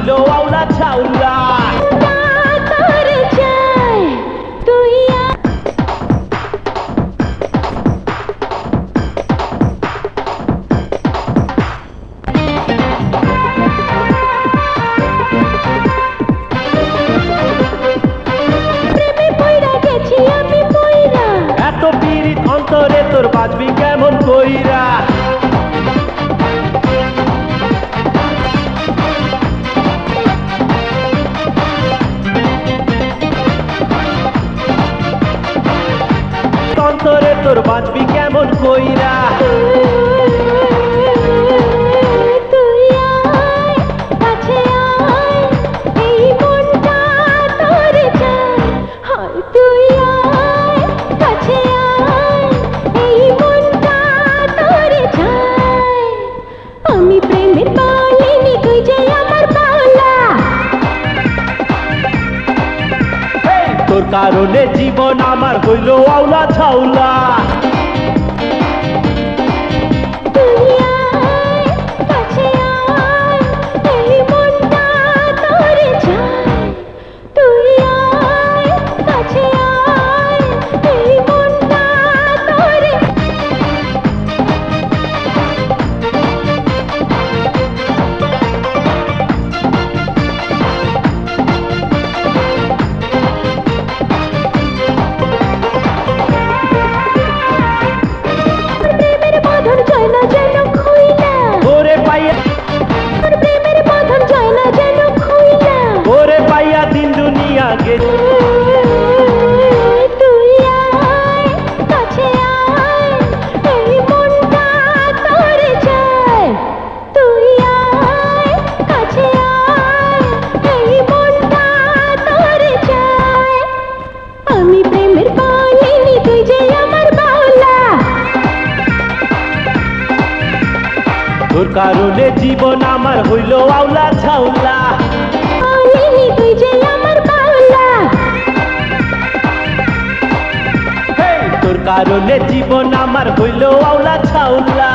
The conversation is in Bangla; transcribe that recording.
হইল আউলা ছাউলা। এত পীড়িত অন্তরে তোর বাঁচবি কেমন কইরা? অন্তরে তোর বাঁচবি কেমন কইরা? তোর কারণে জীবন আমার হইল আউলা ছাউলা। ওরে পাইয়া দিন দুনিয়া গেছে। আমি প্রেমের পালিনি তুই যে আমার বাউলা। তোর কারণে জীবন আমার হইল আউলা ছাউলা। তুই যে আমার বাউলা। তোর কারণে জীবন আমার হইল আউলা ছাউলা।